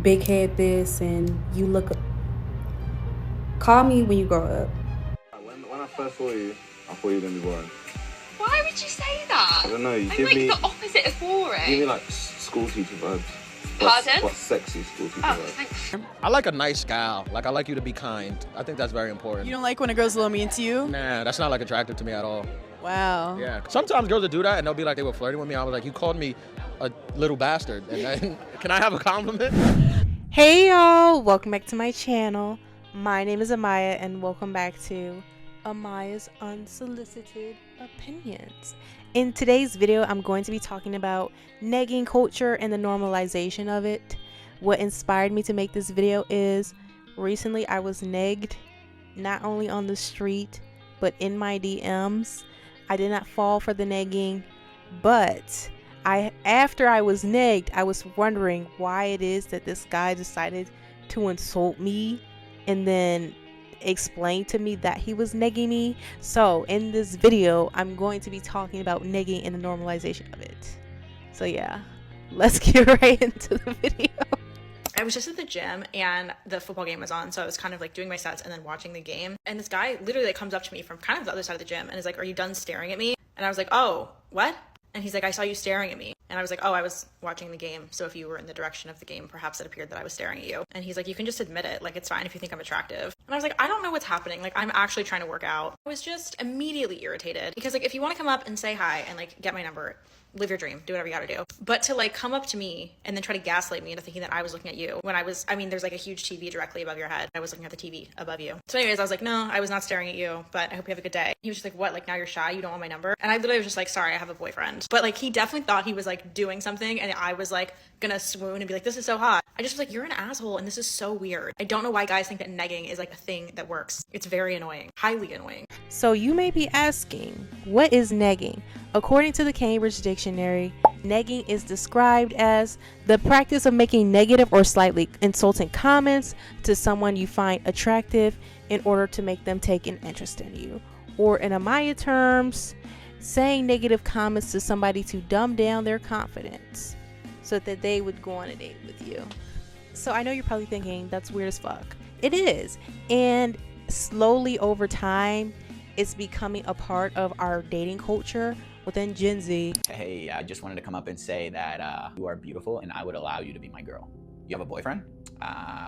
big head this and you look. Call me when you grow up. When I first saw you, I thought you were gonna be boring. Why would you say that? I don't know. You I'm give like me the opposite of boring. you give me like school teacher vibes. Pardon? What sexy school teacher Oh, vibes. thanks. I like a nice gal. Like, I like you to be kind. I think that's very important. You don't like when a girl's a little mean to you? Nah, that's not like attractive to me at all. Wow. Yeah. Sometimes girls will do that and they'll be like they were flirting with me. I was like, you called me a little bastard. And then, can I have a compliment? Hey y'all, welcome back to my channel. My name is Amaya and welcome back to Amaya's Unsolicited Opinions. In today's video, I'm going to be talking about negging culture and the normalization of it. What inspired me to make this video is recently I was negged, not only on the street, but in my DMs. I did not fall for the negging, but after I was negged, I was wondering why it is that this guy decided to insult me and then explain to me that he was negging me. So in this video, I'm going to be talking about negging and the normalization of it. So yeah, let's get right into the video. I was just at the gym and the football game was on, so I was kind of like doing my sets and then watching the game. And this guy literally like comes up to me from kind of the other side of the gym and is like, "Are you done staring at me?" And I was like, "Oh, what?" And he's like, "I saw you staring at me." And I was like, "Oh, I was watching the game. So if you were in the direction of the game, perhaps it appeared that I was staring at you." And he's like, "You can just admit it. Like, it's fine if you think I'm attractive." And I was like, "I don't know what's happening. Like, I'm actually trying to work out." I was just immediately irritated because like, if you want to come up and say hi and like get my number, live your dream, do whatever you gotta do. But to like come up to me and then try to gaslight me into thinking that I was looking at you when there's like a huge TV directly above your head. I was looking at the TV above you. So anyways, I was like, "No, I was not staring at you, but I hope you have a good day." He was just like, "What? Like now you're shy? You don't want my number?" And I literally was just like, "Sorry, I have a boyfriend." But like he definitely thought he was like doing something and I was like gonna swoon and be like, "This is so hot." I just was like, "You're an asshole and this is so weird." I don't know why guys think that negging is like a thing that works. It's very annoying, highly annoying. So you may be asking, what is negging? According to the Cambridge Dictionary, negging is described as the practice of making negative or slightly insulting comments to someone you find attractive in order to make them take an interest in you. Or in Amaya terms, saying negative comments to somebody to dumb down their confidence so that they would go on a date with you. So I know you're probably thinking that's weird as fuck. It is. And slowly over time, it's becoming a part of our dating culture within Gen Z. Hey, I just wanted to come up and say that you are beautiful and I would allow you to be my girl. You have a boyfriend?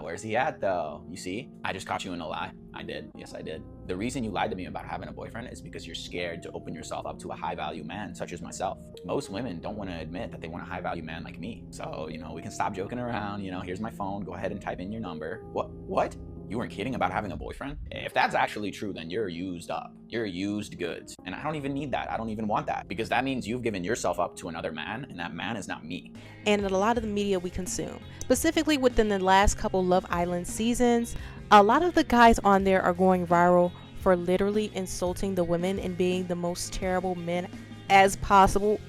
Where's he at though? You see, I just caught you in a lie. I did. Yes, I did. The reason you lied to me about having a boyfriend is because you're scared to open yourself up to a high value man such as myself. Most women don't want to admit that they want a high value man like me. So, we can stop joking around. Here's my phone. Go ahead and type in your number. What? You weren't kidding about having a boyfriend? If that's actually true, then you're used up. You're used goods. And I don't even need that. I don't even want that. Because that means you've given yourself up to another man, and that man is not me. And in a lot of the media we consume, specifically within the last couple Love Island seasons, a lot of the guys on there are going viral for literally insulting the women and being the most terrible men as possible.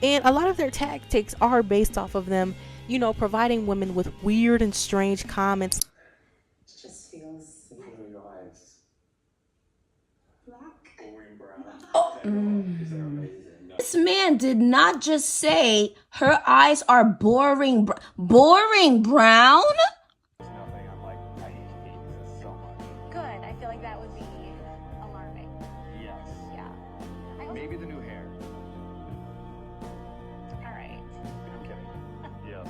And a lot of their tactics are based off of them, providing women with weird and strange comments. This man did not just say her eyes are boring brown. Nothing. I'm like, I hate this so much. Good. I feel like that would be alarming. Yes. Yeah. Maybe the new hair. All right. I'm kidding. Yeah.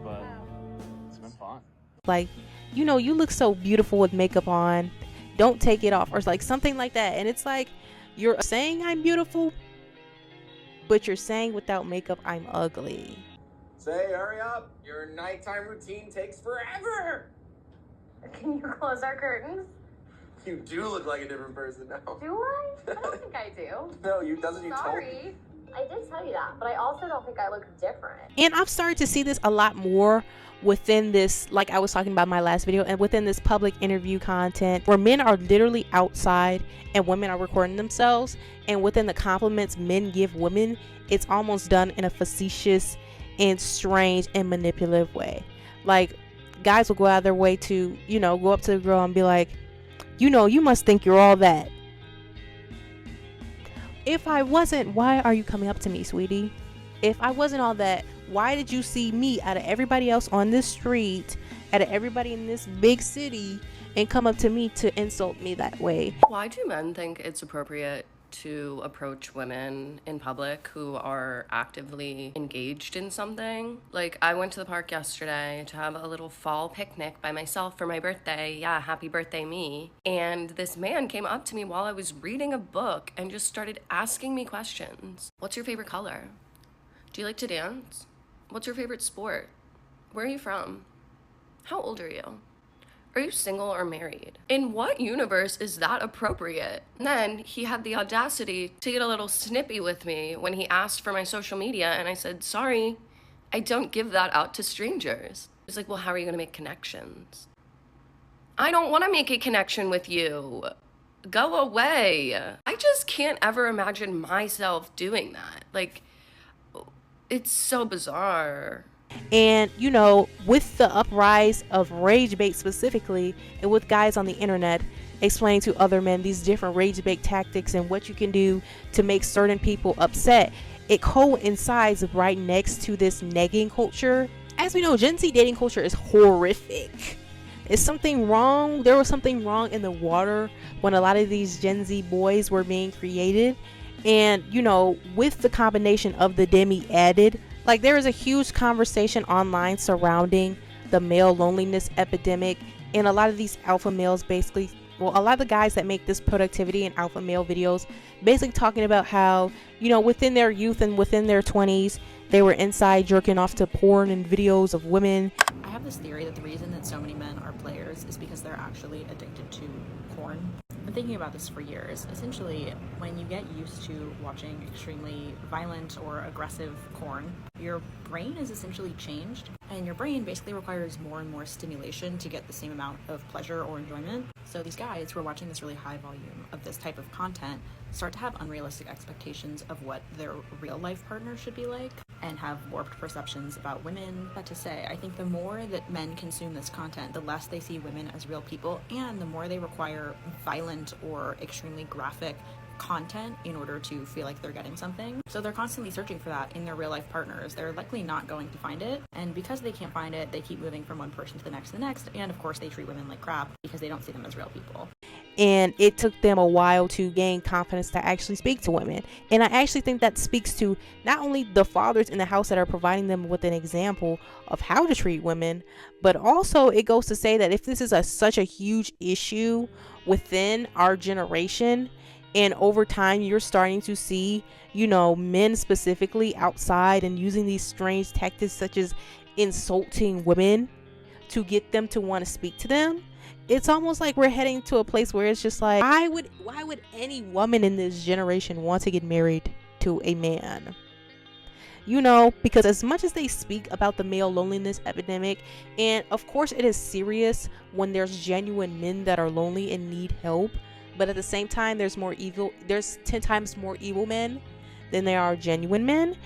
But it's been fun. Like, you look so beautiful with makeup on. Don't take it off, or like something like that. And it's like, you're saying I'm beautiful, but you're saying without makeup I'm ugly. Say, hurry up. Your nighttime routine takes forever. Can you close our curtains? You do look like a different person now. Do I? I don't think I do. No, you doesn't. You told me. Sorry. I did tell you that, but I also don't think I look different. And I've started to see this a lot more within this, like I was talking about in my last video, and within this public interview content where men are literally outside and women are recording themselves, and within the compliments men give women, it's almost done in a facetious and strange and manipulative way. Like, guys will go out of their way to, go up to the girl and be like, you must think you're all that. If I wasn't, why are you coming up to me, sweetie? If I wasn't all that, why did you see me out of everybody else on this street, out of everybody in this big city, and come up to me to insult me that way? Why do men think it's appropriate to approach women in public who are actively engaged in something? Like, I went to the park yesterday to have a little fall picnic by myself for my birthday. Yeah, happy birthday me. And this man came up to me while I was reading a book and just started asking me questions. What's your favorite color? Do you like to dance? What's your favorite sport? Where are you from? How old are you? Are you single or married? In what universe is that appropriate? And then he had the audacity to get a little snippy with me when he asked for my social media, and I said, sorry, I don't give that out to strangers. He's like, well, how are you gonna make connections? I don't wanna make a connection with you. Go away. I just can't ever imagine myself doing that. Like, it's so bizarre. And, you know, with the uprise of rage bait specifically, and with guys on the internet explaining to other men these different rage bait tactics and what you can do to make certain people upset, it coincides right next to this negging culture. As we know, Gen Z dating culture is horrific. Is something wrong? There was something wrong in the water when a lot of these Gen Z boys were being created. And, you know, with the combination of the demi added, like, there is a huge conversation online surrounding the male loneliness epidemic, and a lot of these alpha males basically, well, a lot of the guys that make this productivity and alpha male videos basically talking about how, you know, within their youth and within their 20s, they were inside jerking off to porn and videos of women. I have this theory that the reason that so many men are players is because they're actually addicted to porn. I've been thinking about this for years. Essentially, when you get used to watching extremely violent or aggressive porn, your brain is essentially changed, and your brain basically requires more and more stimulation to get the same amount of pleasure or enjoyment. So these guys who are watching this really high volume of this type of content start to have unrealistic expectations of what their real life partner should be like, and have warped perceptions about women. But to say, I think the more that men consume this content, the less they see women as real people, and the more they require violent or extremely graphic content in order to feel like they're getting something. So they're constantly searching for that in their real life partners. They're likely not going to find it, and because they can't find it, they keep moving from one person to the next, and of course they treat women like crap because they don't see them as real people. And it took them a while to gain confidence to actually speak to women. And I actually think that speaks to not only the fathers in the house that are providing them with an example of how to treat women, but also it goes to say that if this is such a huge issue within our generation, and over time you're starting to see, you know, men specifically outside and using these strange tactics such as insulting women to get them to want to speak to them, it's almost like we're heading to a place where it's just like, why would any woman in this generation want to get married to a man? You know, because as much as they speak about the male loneliness epidemic, and of course it is serious when there's genuine men that are lonely and need help, but at the same time there's 10 times more evil men than there are genuine men.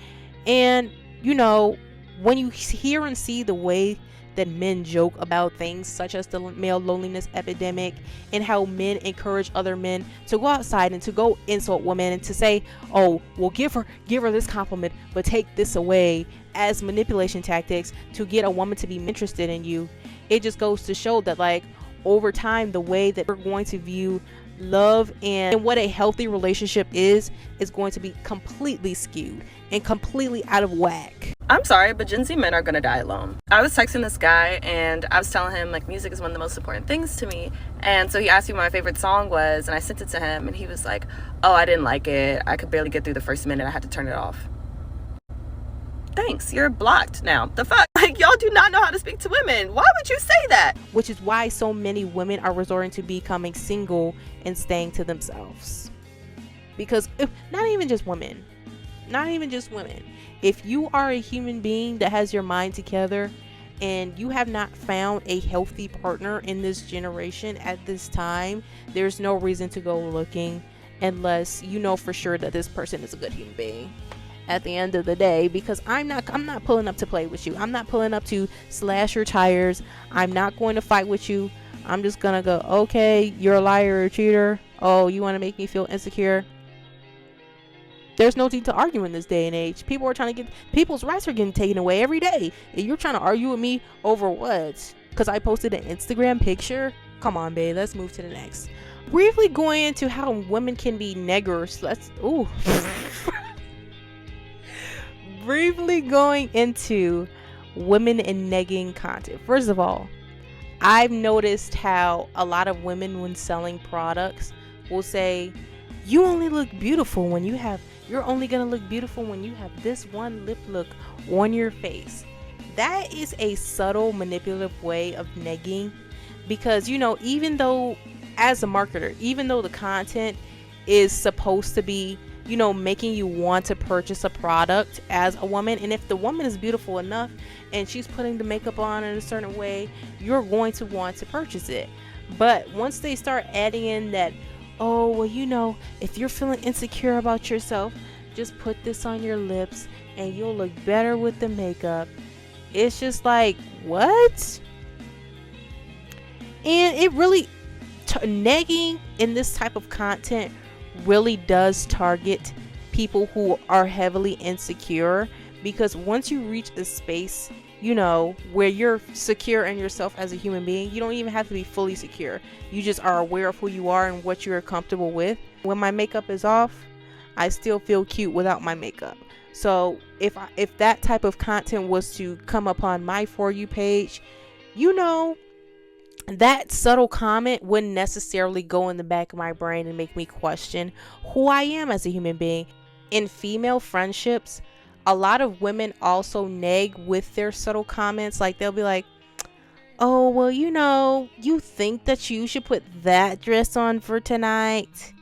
And, you know, when you hear and see the way that men joke about things such as the male loneliness epidemic, and how men encourage other men to go outside and to go insult women and to say, oh, well, give her this compliment but take this away, as manipulation tactics to get a woman to be interested in you, it just goes to show that, like, over time the way that we're going to view love and what a healthy relationship is going to be completely skewed and completely out of whack. I'm sorry, but Gen Z men are gonna die alone. I was texting this guy and I was telling him, like, music is one of the most important things to me, and so he asked me what my favorite song was, and I sent it to him, and he was like, oh, I didn't like it, I could barely get through the first minute, I had to turn it off. Thanks, you're blocked now. The fuck? Like, y'all do not know how to speak to women. Why would you say that? Which is why so many women are resorting to becoming single and staying to themselves. Because not even just women, if you are a human being that has your mind together and you have not found a healthy partner in this generation at this time, there's no reason to go looking unless you know for sure that this person is a good human being at the end of the day. Because I'm not pulling up to play with you. I'm not pulling up to slash your tires. I'm not going to fight with you. I'm just gonna go, okay, you're a liar or a cheater. Oh, you want to make me feel insecure? there's no need to argue in this day and age. People are trying to get, people's rights are getting taken away every day, and you're trying to argue with me over what? Because I posted an Instagram picture? Come on, babe, let's move to the next. Briefly going into how women can be neggers. Briefly going into women and negging content. First of all, I've noticed how a lot of women, when selling products, will say, you only look beautiful when you have, you're only gonna look beautiful when you have this one lip look on your face. That is a subtle manipulative way of negging, because, you know, even though as a marketer, even though the content is supposed to be, you know, making you want to purchase a product as a woman, and if the woman is beautiful enough and she's putting the makeup on in a certain way, you're going to want to purchase it. But once they start adding in that, oh, well, you know, if you're feeling insecure about yourself, just put this on your lips and you'll look better with the makeup. It's just like, what? And it really, negging in this type of content really does target people who are heavily insecure, because once you reach a space, you know, where you're secure in yourself as a human being, you don't even have to be fully secure. You just are aware of who you are and what you're comfortable with. When my makeup is off, I still feel cute without my makeup. So if that type of content was to come upon my For You page, you know, that subtle comment wouldn't necessarily go in the back of my brain and make me question who I am as a human being. In female friendships, a lot of women also neg with their subtle comments. Like, they'll be like, oh, well, you know, you think that you should put that dress on for tonight.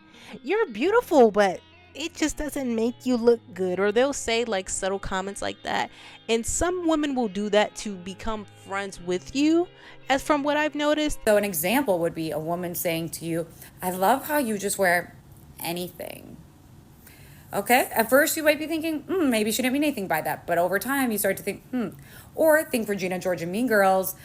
You're beautiful, but it just doesn't make you look good. Or they'll say like subtle comments like that, and some women will do that to become friends with you, as from what I've noticed. So an example would be a woman saying to you, I love how you just wear anything. Okay, at first you might be thinking, maybe she didn't mean anything by that, but over time you start to think, or think Regina George and Mean Girls,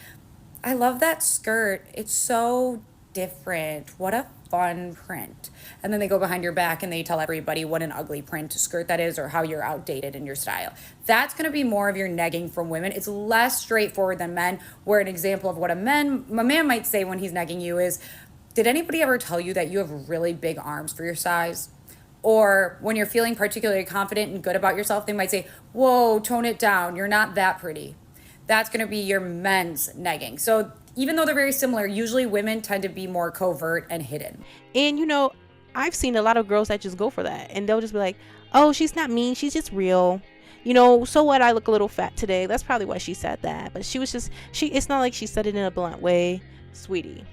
I love that skirt, it's so different, what a fun print. And then they go behind your back and they tell everybody what an ugly print skirt that is, or how you're outdated in your style. That's going to be more of your negging from women. It's less straightforward than men, where an example of what a man might say when he's negging you is, did anybody ever tell you that you have really big arms for your size? Or when you're feeling particularly confident and good about yourself, they might say, whoa, tone it down, you're not that pretty. That's going to be your men's negging. So even though they're very similar, usually women tend to be more covert and hidden. And, you know, I've seen a lot of girls that just go for that, and they'll just be like, oh, she's not mean, she's just real. You know, so what, I look a little fat today. That's probably why she said that. But she was just, it's not like she said it in a blunt way. Sweetie,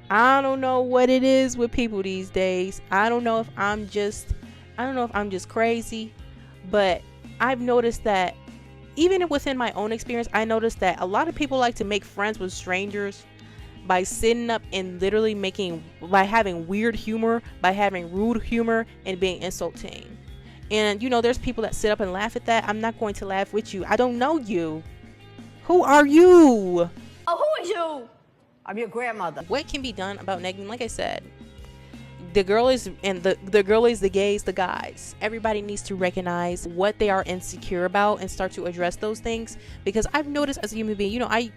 I don't know what it is with people these days. I don't know if I'm just crazy, but I've noticed that even within my own experience, I noticed that a lot of people like to make friends with strangers by sitting up and literally by having weird humor, by having rude humor, and being insulting. And, you know, there's people that sit up and laugh at that. I'm not going to laugh with you. I don't know you. Who are you? Oh, who is you? I'm your grandmother. What can be done about negging? Like I said, the girlies and the girlies, the gays, the guys, everybody needs to recognize what they are insecure about and start to address those things. Because I've noticed as a human being, you know, I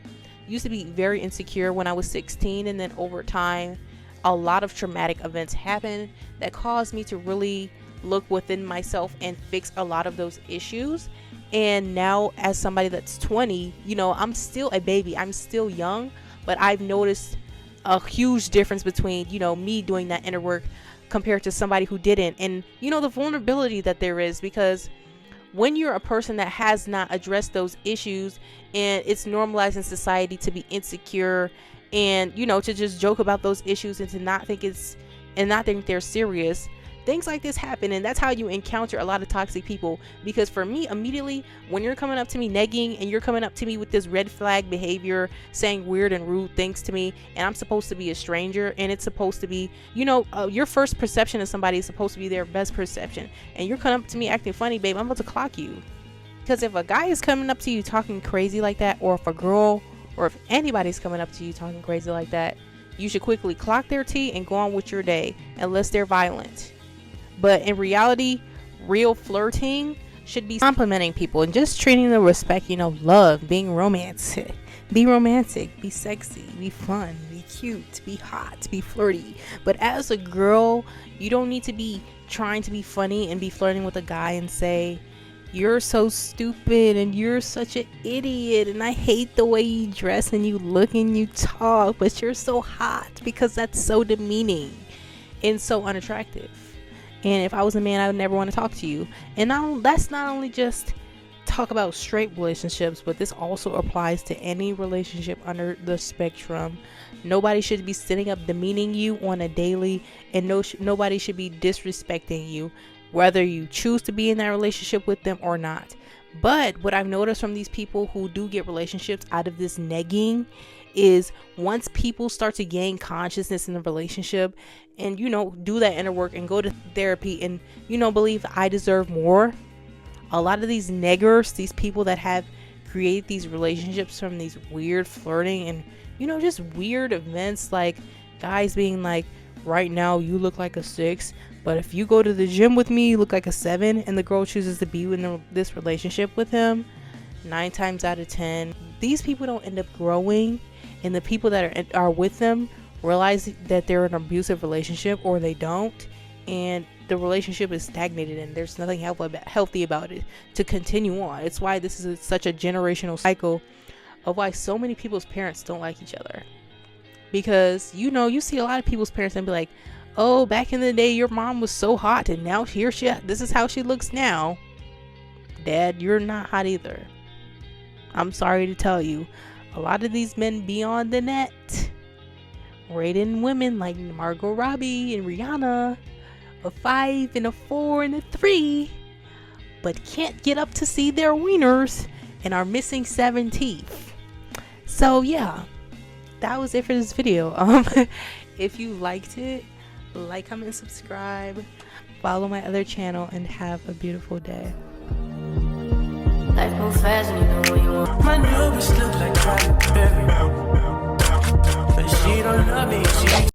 used to be very insecure when I was 16, and then over time a lot of traumatic events happened that caused me to really look within myself and fix a lot of those issues. And now as somebody that's 20, you know, I'm still a baby, I'm still young, but I've noticed a huge difference between, you know, me doing that inner work compared to somebody who didn't. And, you know, the vulnerability that there is, because when you're a person that has not addressed those issues, and it's normalized in society to be insecure and, you know, to just joke about those issues and to not think they're serious, things like this happen. And that's how you encounter a lot of toxic people. Because for me, immediately when you're coming up to me negging and you're coming up to me with this red flag behavior, saying weird and rude things to me, and I'm supposed to be a stranger, and it's supposed to be, you know, your first perception of somebody is supposed to be their best perception, and you're coming up to me acting funny, babe, I'm about to clock you. Because if a guy is coming up to you talking crazy like that, or if a girl, or if anybody's coming up to you talking crazy like that, you should quickly clock their tea and go on with your day, unless they're violent. But in reality, real flirting should be complimenting people and just treating them with respect, love, being romantic. Be romantic, be sexy, be fun, be cute, be hot, be flirty. But as a girl, you don't need to be trying to be funny and be flirting with a guy and say, you're so stupid and you're such an idiot and I hate the way you dress and you look and you talk, but you're so hot, because that's so demeaning and so unattractive. And if I was a man, I would never want to talk to you. And that's not only just talk about straight relationships, but this also applies to any relationship under the spectrum. Nobody should be sitting up demeaning you on a daily, and nobody should be disrespecting you, whether you choose to be in that relationship with them or not. But what I've noticed from these people who do get relationships out of this negging is once people start to gain consciousness in the relationship and, do that inner work and go to therapy and, believe I deserve more, a lot of these neggers, these people that have created these relationships from these weird flirting and, just weird events, like guys being like, right now you look like a 6, but if you go to the gym with me, you look like a 7, and the girl chooses to be in this relationship with him, 9 times out of 10, these people don't end up growing, and the people that are with them realize that they're in an abusive relationship, or they don't, and the relationship is stagnated and there's nothing healthy about it to continue on. It's why this is such a generational cycle of why so many people's parents don't like each other. Because, you see a lot of people's parents and be like, oh, back in the day, your mom was so hot and now this is how she looks now. Dad, you're not hot either. I'm sorry to tell you. A lot of these men be on the net rating women like Margot Robbie and Rihanna a 5 and a 4 and a 3, but can't get up to see their wieners and are missing 7 teeth. So yeah, that was it for this video. If you liked it, like, comment, subscribe, follow my other channel, and have a beautiful day. Life moves fast and you know what you want. My new